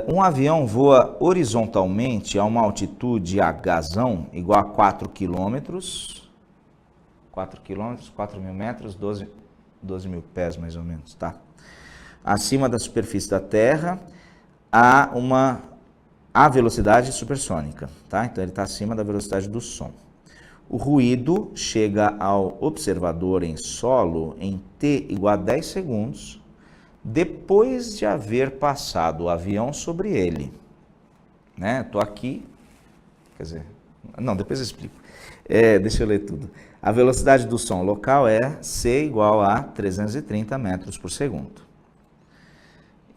Um avião voa horizontalmente a uma altitude Hzão igual a 4 quilômetros, 4 mil metros, 12 mil pés mais ou menos, tá? Acima da superfície da Terra, a velocidade supersônica, tá? Então ele está acima da velocidade do som. O ruído chega ao observador em solo em t igual a 10 segundos, depois de haver passado o avião sobre ele. Né? Estou aqui, quer dizer, não, depois eu explico. Deixa eu ler tudo. A velocidade do som local é c igual a 330 metros por segundo.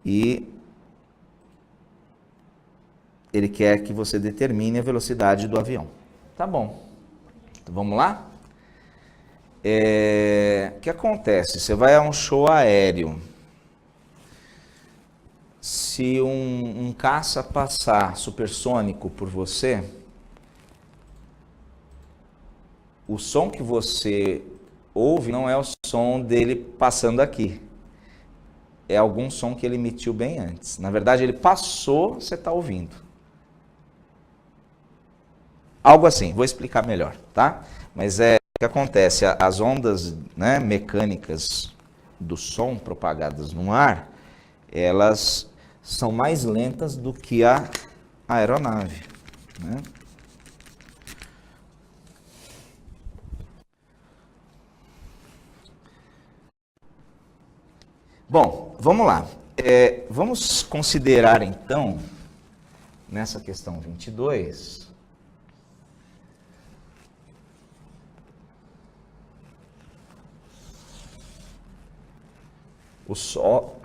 E ele quer que você determine a velocidade do avião. Tá bom. Então, vamos lá? O que acontece? Você vai a um show aéreo. Se um caça passar supersônico por você, o som que você ouve não é o som dele passando aqui. É algum som que ele emitiu bem antes. Na verdade, ele passou, você está ouvindo. Algo assim, vou explicar melhor, tá? Mas o que acontece? As ondas, né, mecânicas do som propagadas no ar, elas são mais lentas do que a aeronave, né? Bom, vamos lá. Vamos considerar então, nessa questão 22, o solo,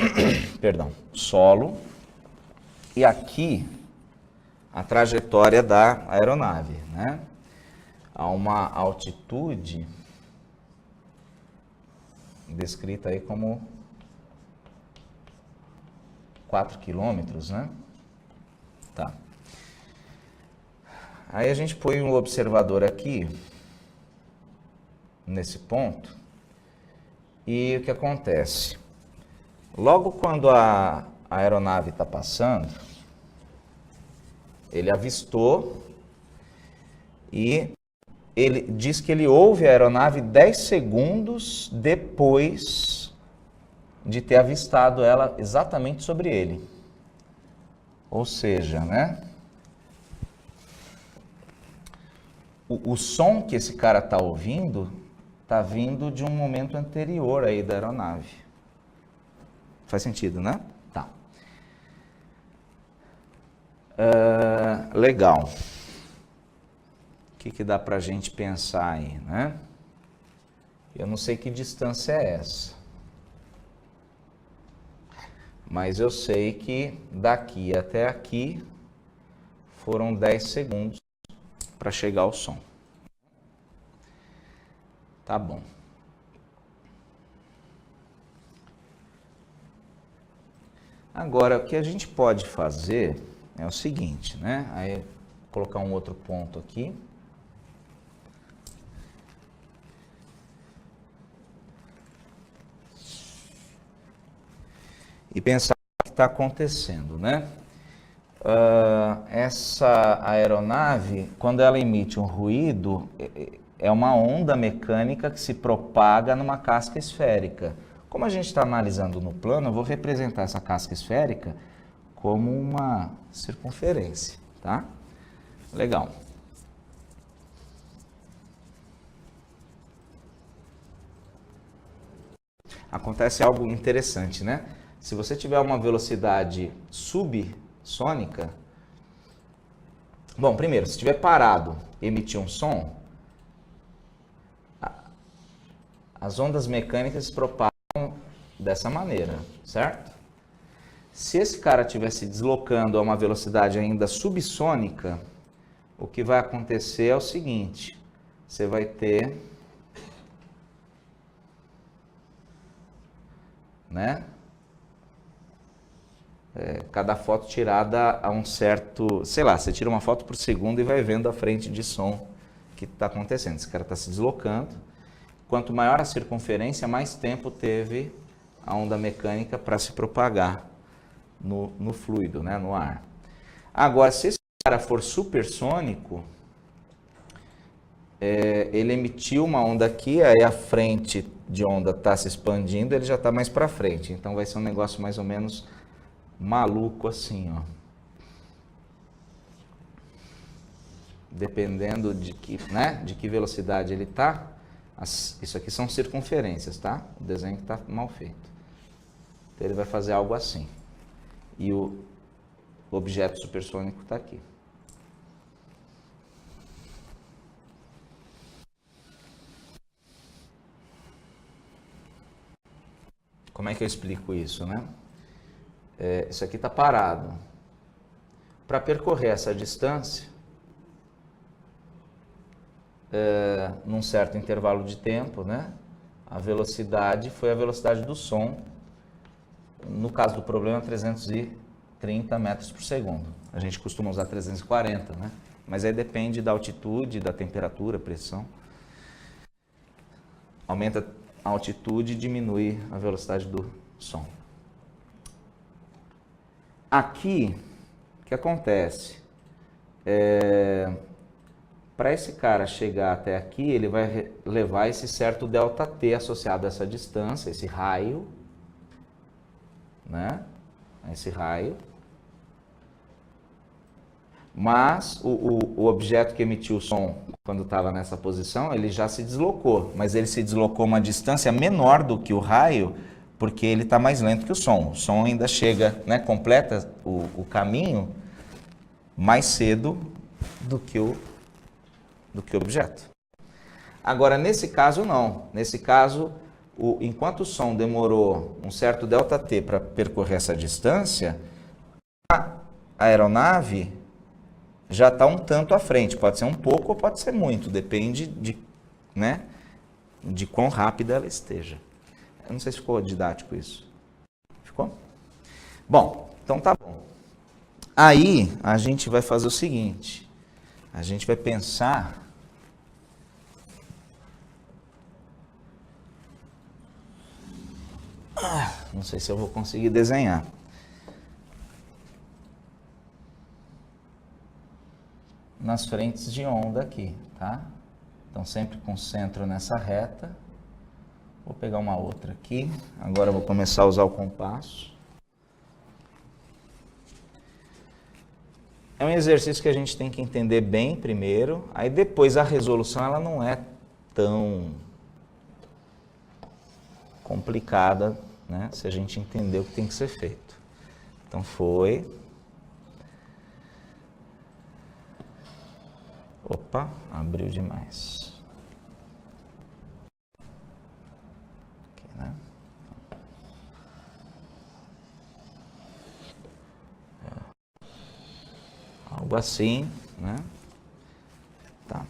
e aqui a trajetória da aeronave, né? A uma altitude descrita aí como 4 quilômetros, né? Tá. Aí a gente põe um observador aqui, nesse ponto, e o que acontece? Logo quando a aeronave está passando, ele avistou e ele diz que ele ouve a aeronave 10 segundos depois de ter avistado ela exatamente sobre ele. Ou seja, né? O som que esse cara está ouvindo está vindo de um momento anterior aí da aeronave. Faz sentido, né? Tá. Legal. O que dá para a gente pensar aí, né? Eu não sei que distância é essa. Mas eu sei que daqui até aqui foram 10 segundos para chegar ao som. Tá bom. Agora, o que a gente pode fazer é o seguinte, né? Aí, vou colocar um outro ponto aqui. E pensar o que está acontecendo, né? Essa aeronave, quando ela emite um ruído, é uma onda mecânica que se propaga numa casca esférica. Como a gente está analisando no plano, eu vou representar essa casca esférica como uma circunferência, tá? Legal. Acontece algo interessante, né? Se você tiver uma velocidade subsônica, bom, primeiro, se estiver parado e emitir um som, as ondas mecânicas se propagam dessa maneira, certo? Se esse cara estiver se deslocando a uma velocidade ainda subsônica, o que vai acontecer é o seguinte, você vai ter, né? Cada foto tirada a um certo, sei lá, você tira uma foto por segundo e vai vendo a frente de som que está acontecendo. Esse cara está se deslocando. Quanto maior a circunferência, mais tempo teve a onda mecânica para se propagar no fluido, né, no ar. Agora, se esse cara for supersônico, ele emitiu uma onda aqui, aí a frente de onda está se expandindo, ele já está mais para frente. Então vai ser um negócio mais ou menos maluco assim, ó. Dependendo de que velocidade ele está, isso aqui são circunferências, tá? O desenho está mal feito. Então ele vai fazer algo assim. E o objeto supersônico está aqui. Como é que eu explico isso, né? Isso aqui está parado. Para percorrer essa distância, num certo intervalo de tempo, né? A velocidade foi a velocidade do som. No caso do problema, 330 metros por segundo. A gente costuma usar 340, né? Mas aí depende da altitude, da temperatura, pressão. Aumenta a altitude e diminui a velocidade do som. Aqui, o que acontece? Para esse cara chegar até aqui, ele vai levar esse certo ΔT associado a essa distância, esse raio, né? Esse raio. Mas o objeto que emitiu o som quando estava nessa posição, ele já se deslocou, mas ele se deslocou uma distância menor do que o raio, porque ele está mais lento que o som. O som ainda chega, né, completa o caminho mais cedo do que o objeto. Agora, nesse caso, não. Nesse caso, enquanto o som demorou um certo ΔT para percorrer essa distância, a aeronave já está um tanto à frente. Pode ser um pouco ou pode ser muito, depende de quão rápida ela esteja. Eu não sei se ficou didático isso. Ficou? Bom, então tá bom. Aí a gente vai fazer o seguinte, a gente vai pensar não sei se eu vou conseguir desenhar. Nas frentes de onda aqui, tá? Então sempre com o centro nessa reta. Vou pegar uma outra aqui. Agora eu vou começar a usar o compasso. É um exercício que a gente tem que entender bem primeiro, aí depois a resolução ela não é tão complicada, né? Se a gente entender o que tem que ser feito. Então foi. Opa, abriu demais. Aqui, né? Algo assim, né? Tá.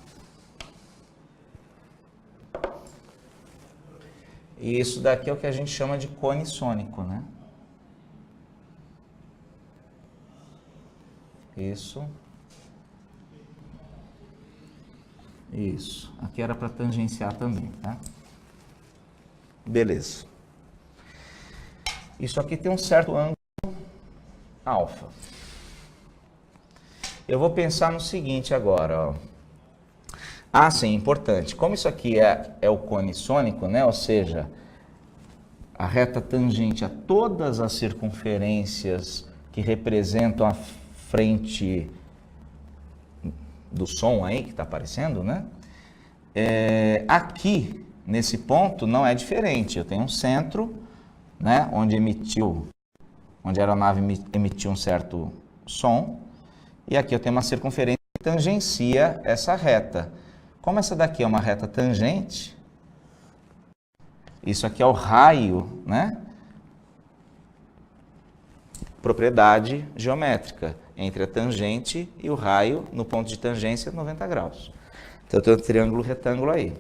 E isso daqui é o que a gente chama de cone sônico, né? Isso. Isso. Aqui era para tangenciar também, tá? Beleza. Isso aqui tem um certo ângulo alfa. Eu vou pensar no seguinte agora, ó. Ah, sim, importante. Como isso aqui é o cone sônico, né? Ou seja, a reta tangente a todas as circunferências que representam a frente do som aí que está aparecendo, né? Aqui, nesse ponto, não é diferente. Eu tenho um centro, né? Onde a aeronave emitiu um certo som. E aqui eu tenho uma circunferência que tangencia essa reta. Como essa daqui é uma reta tangente, isso aqui é o raio, né? Propriedade geométrica entre a tangente e o raio no ponto de tangência 90 graus. Então eu tenho um triângulo retângulo aí.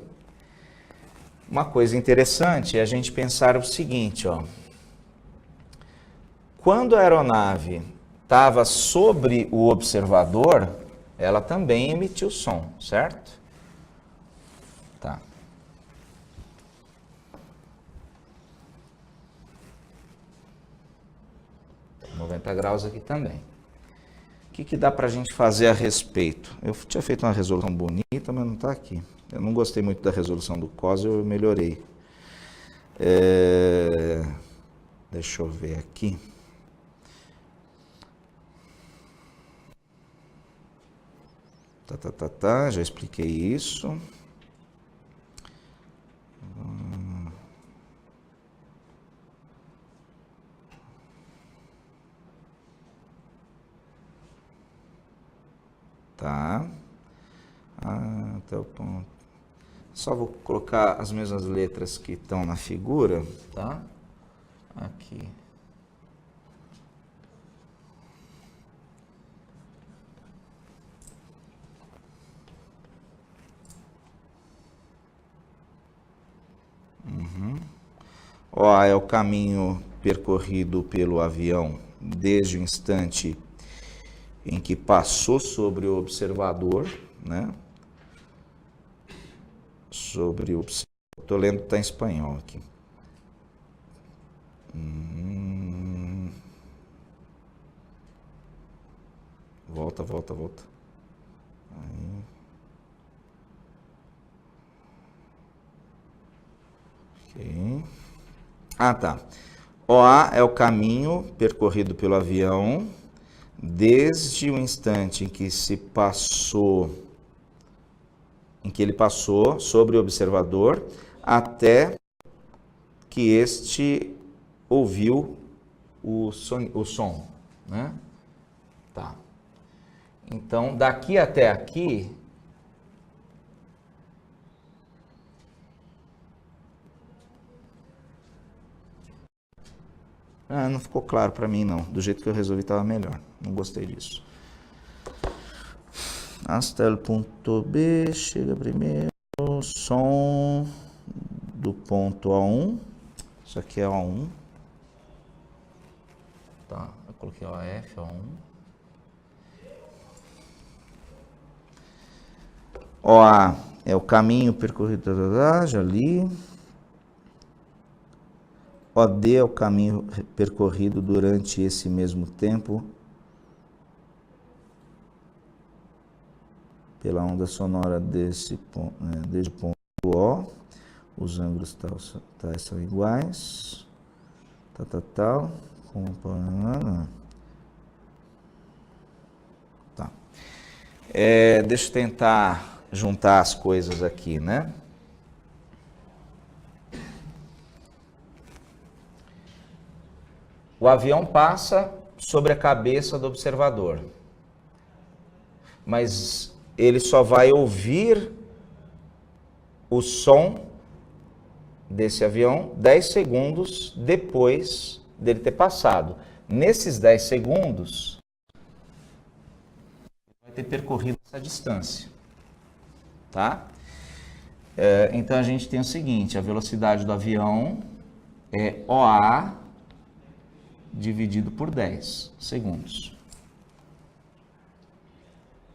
Uma coisa interessante é a gente pensar o seguinte, ó. Quando a aeronave estava sobre o observador, ela também emitiu som, certo? Tá. 90 graus aqui também. O que dá para a gente fazer a respeito? Eu tinha feito uma resolução bonita, mas não está aqui. Eu não gostei muito da resolução do cos, eu melhorei. Deixa eu ver aqui. Já expliquei isso. Tá. Até o ponto. Só vou colocar as mesmas letras que estão na figura, tá? Aqui. OA é o caminho percorrido pelo avião desde o instante em que passou sobre o observador, né? Sobre o observador. Estou lendo, está em espanhol aqui. Volta. Aí. Ok. Tá. OA é o caminho percorrido pelo avião desde o instante em que ele passou sobre o observador até que este ouviu o som, né? Tá. Então, daqui até aqui, não ficou claro para mim, não. Do jeito que eu resolvi, estava melhor. Não gostei disso. Hasta el ponto B, chega primeiro, som do ponto A1. Isso aqui é A1. Tá, eu coloquei OF, A1. OA é o caminho percorrido, já li. OD é o caminho percorrido durante esse mesmo tempo pela onda sonora desde o ponto O. Os ângulos tais são iguais. Tá. Deixa eu tentar juntar as coisas aqui, né? O avião passa sobre a cabeça do observador, mas ele só vai ouvir o som desse avião 10 segundos depois dele ter passado. Nesses 10 segundos, vai ter percorrido essa distância, tá? Então a gente tem o seguinte, a velocidade do avião é OA dividido por 10 segundos.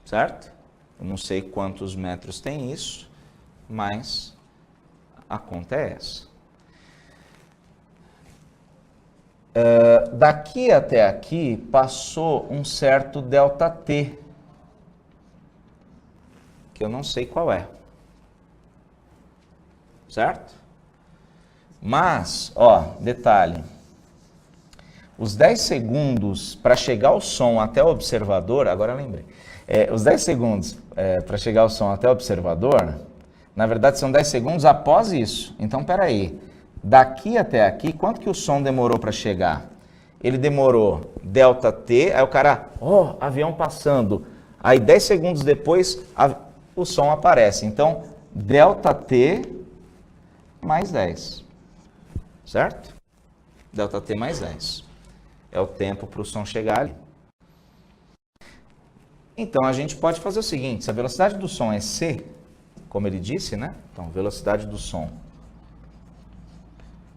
Certo? Eu não sei quantos metros tem isso, mas a conta é essa. Daqui até aqui passou um certo ΔT, que eu não sei qual é. Certo? Mas, detalhe. Os 10 segundos para chegar o som até o observador, agora eu lembrei. Os 10 segundos para chegar o som até o observador, na verdade são 10 segundos após isso. Então, peraí, daqui até aqui, quanto que o som demorou para chegar? Ele demorou ΔT, aí o cara, avião passando. Aí 10 segundos depois, o som aparece. Então, ΔT mais 10. Certo? ΔT mais 10. É o tempo para o som chegar ali. Então, a gente pode fazer o seguinte, se a velocidade do som é C, como ele disse, né? Então, velocidade do som,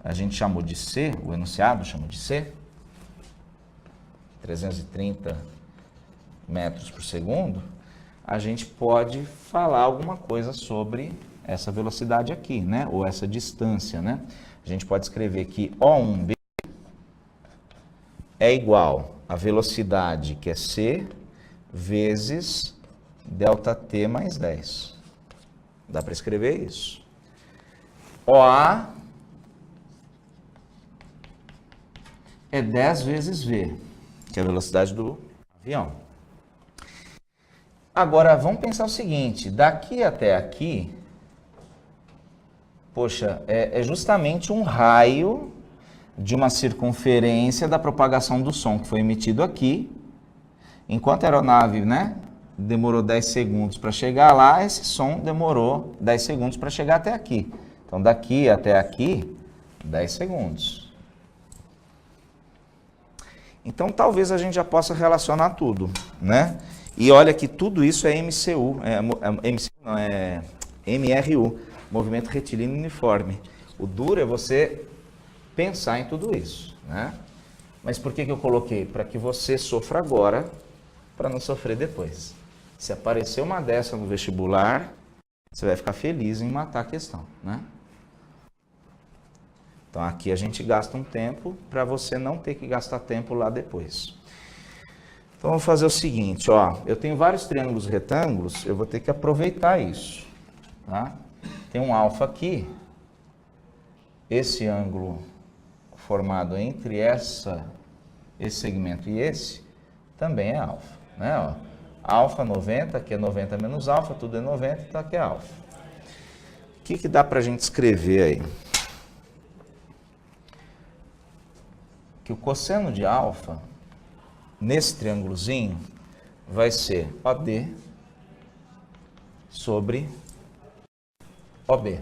a gente chamou de C, o enunciado chamou de C, 330 metros por segundo, a gente pode falar alguma coisa sobre essa velocidade aqui, né? Ou essa distância, né? A gente pode escrever que O1B é igual a velocidade, que é c, vezes ΔT mais 10. Dá para escrever isso. OA é 10 vezes v, que é a velocidade do avião. Agora, vamos pensar o seguinte, daqui até aqui, poxa, é justamente um raio de uma circunferência da propagação do som que foi emitido aqui. Enquanto a aeronave, né, demorou 10 segundos para chegar lá, esse som demorou 10 segundos para chegar até aqui. Então, daqui até aqui, 10 segundos. Então, talvez a gente já possa relacionar tudo, né? E olha que tudo isso é MCU, MRU, Movimento Retilíneo Uniforme. O duro é você pensar em tudo isso, né? Mas por que eu coloquei? Para que você sofra agora, para não sofrer depois. Se aparecer uma dessa no vestibular, você vai ficar feliz em matar a questão, né? Então aqui a gente gasta um tempo para você não ter que gastar tempo lá depois. Então vamos fazer o seguinte, ó, eu tenho vários triângulos retângulos, eu vou ter que aproveitar isso, tá? Tem um alfa aqui, esse ângulo formado entre esse segmento e esse, também é alfa, né? Ó, alfa 90, aqui é 90 menos alfa, tudo é 90, então aqui é alfa. O que dá para a gente escrever aí? Que o cosseno de alfa, nesse triângulozinho, vai ser OD sobre OB.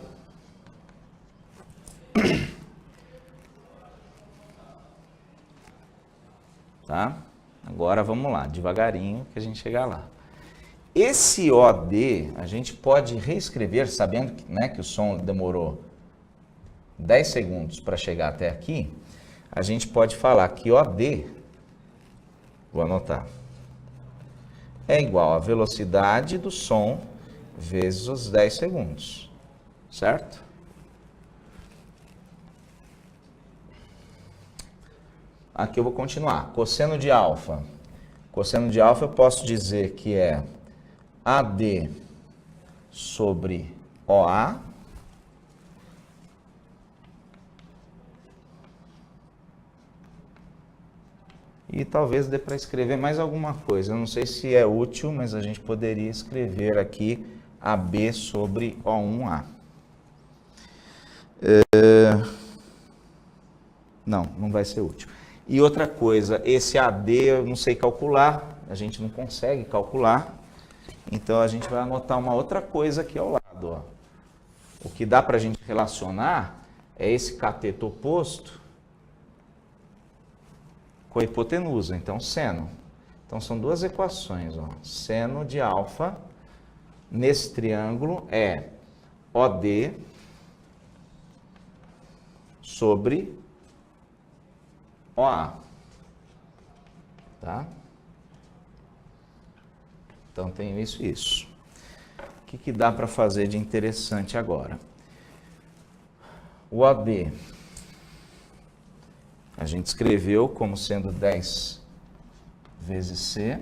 Tá? Agora vamos lá, devagarinho que a gente chegar lá. Esse OD, a gente pode reescrever, sabendo que, né, que o som demorou 10 segundos para chegar até aqui, a gente pode falar que OD, vou anotar, é igual à velocidade do som vezes os 10 segundos, certo? Aqui eu vou continuar. Cosseno de alfa. Cosseno de alfa eu posso dizer que é AD sobre OA e talvez dê para escrever mais alguma coisa. Eu não sei se é útil, mas a gente poderia escrever aqui AB sobre O1A. Não vai ser útil. E outra coisa, esse AD eu não sei calcular, a gente não consegue calcular, então a gente vai anotar uma outra coisa aqui ao lado. Ó. O que dá para a gente relacionar é esse cateto oposto com a hipotenusa, então seno. Então são duas equações. Ó. Seno de alfa nesse triângulo é OD sobre OA, tá? Então, tenho isso e isso. O que dá para fazer de interessante agora? O OD, a gente escreveu como sendo 10 vezes C.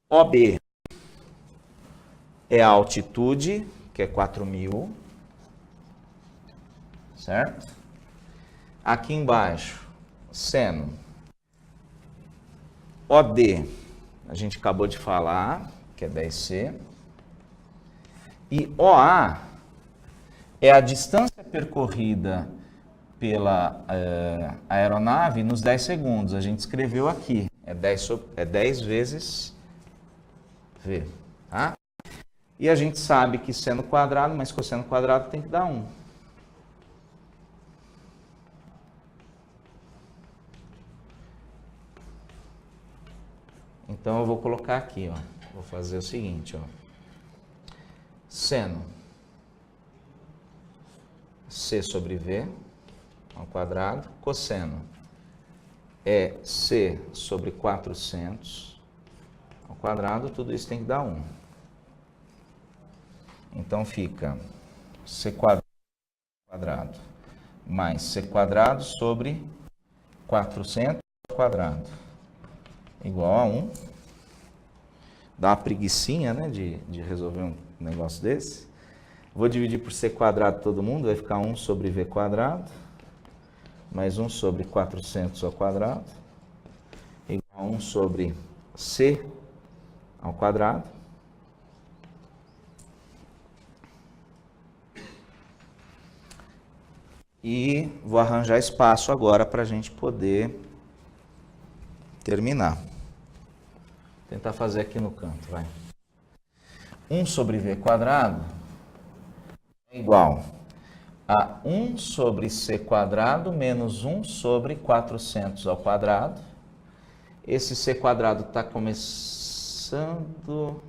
OB é a altitude, que é 4.000, certo? Aqui embaixo, seno. OD, a gente acabou de falar, que é 10C. E OA é a distância percorrida pela aeronave nos 10 segundos. A gente escreveu aqui, é 10 vezes V. Tá? E a gente sabe que seno quadrado, mais cosseno quadrado tem que dar 1. Então, eu vou colocar aqui, ó. Vou fazer o seguinte, ó. Seno C sobre V ao quadrado, cosseno é C sobre 400 ao quadrado, tudo isso tem que dar 1. Então, fica C quadrado mais C quadrado sobre 400, quadrado igual a 1. Dá uma preguicinha, né, de resolver um negócio desse. Vou dividir por c quadrado todo mundo, vai ficar 1 sobre v quadrado, mais 1 sobre 400 ao quadrado, igual a 1 sobre c ao quadrado. E vou arranjar espaço agora para a gente poder terminar. Vou tentar fazer aqui no canto, vai. 1 sobre v quadrado é igual a 1 sobre c quadrado menos 1 sobre 400 ao quadrado. Esse c quadrado está começando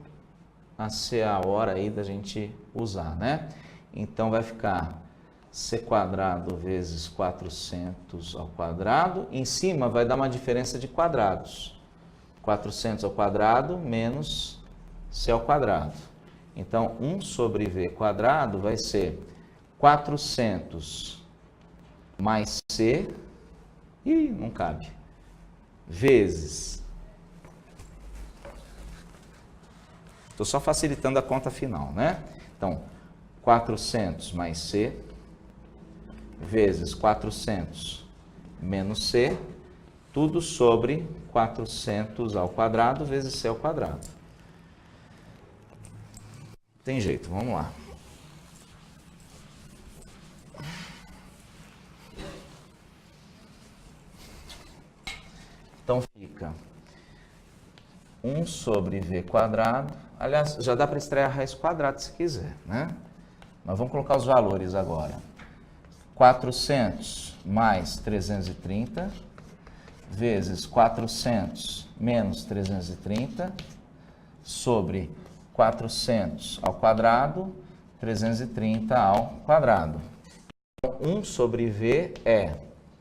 a ser a hora aí da gente usar, né? Então vai ficar c quadrado vezes 400 ao quadrado. Em cima vai dar uma diferença de quadrados. 400 ao quadrado menos c ao quadrado. Então, 1 sobre v quadrado vai ser 400 mais c, e não cabe, vezes, estou só facilitando a conta final, né? Então, 400 mais c, vezes 400 menos c, tudo sobre 400 ao quadrado vezes c ao quadrado. Tem jeito, vamos lá. Então fica 1 sobre v quadrado. Aliás, já dá para extrair a raiz quadrada se quiser, né? Mas vamos colocar os valores agora. 400 mais 330 vezes 400 menos 330 sobre 400 ao quadrado, 330 ao quadrado. Então, 1 sobre v é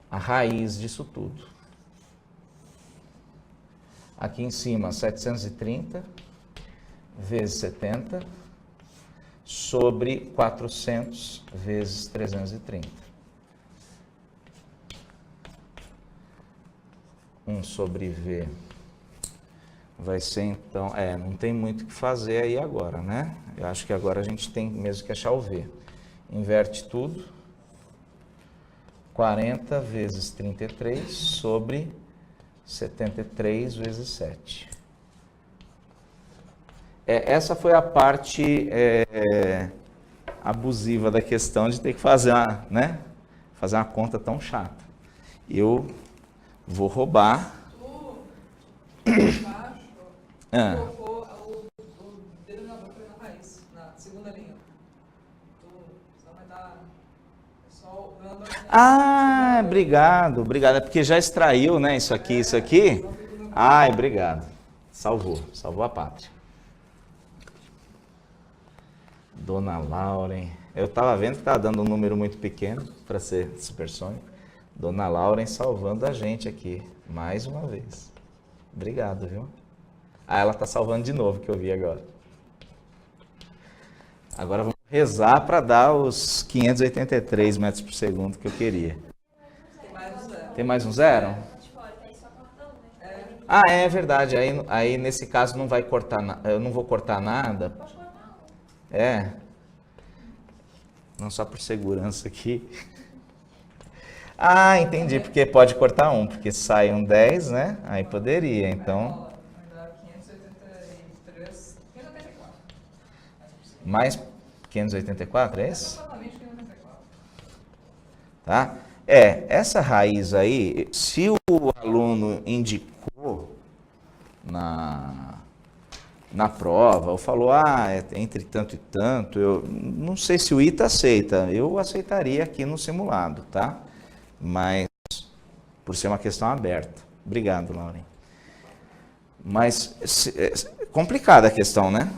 a raiz disso tudo. Aqui em cima, 730 vezes 70 sobre 400 vezes 330. 1 sobre v vai ser, então, não tem muito o que fazer aí agora, né? Eu acho que agora a gente tem mesmo que achar o v. Inverte tudo. 40 vezes 33 sobre 73 vezes 7. Essa foi a parte abusiva da questão de ter que fazer uma conta tão chata. Eu vou roubar. Colocou o denominador na raiz, na segunda linha. Senão vai dar só dando Obrigado. É porque já extraiu, né? Isso aqui. Ai, obrigado. Salvou a pátria. Dona Lauren. Eu estava vendo que estava dando um número muito pequeno para ser supersônico. Dona Lauren salvando a gente aqui, mais uma vez. Obrigado, viu? Ela está salvando de novo, que eu vi agora. Agora vamos rezar para dar os 583 metros por segundo que eu queria. Tem mais um zero? É verdade. Aí nesse caso não vai cortar, eu não vou cortar nada. Pode cortar um. Não, só por segurança aqui. Entendi, porque pode cortar um, porque sai um 10, né? Aí poderia, então... Mais 584, é esse? Exatamente 584. Tá? Essa raiz aí, se o aluno indicou na prova, ou falou, é entre tanto e tanto, eu não sei se o ITA aceita, eu aceitaria aqui no simulado, tá? Mas, por ser uma questão aberta. Obrigado, Lauren. Mas, complicada a questão, né?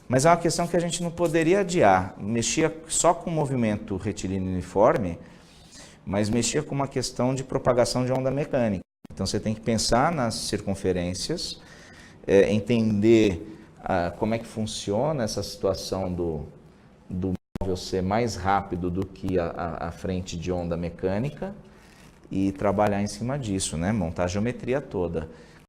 Mas é uma questão que a gente não poderia adiar. Mexia só com o movimento retilíneo uniforme, mas mexia com uma questão de propagação de onda mecânica. Então, você tem que pensar nas circunferências, entender como é que funciona essa situação do móvel ser mais rápido do que a frente de onda mecânica e trabalhar em cima disso, né? Montar a geometria toda.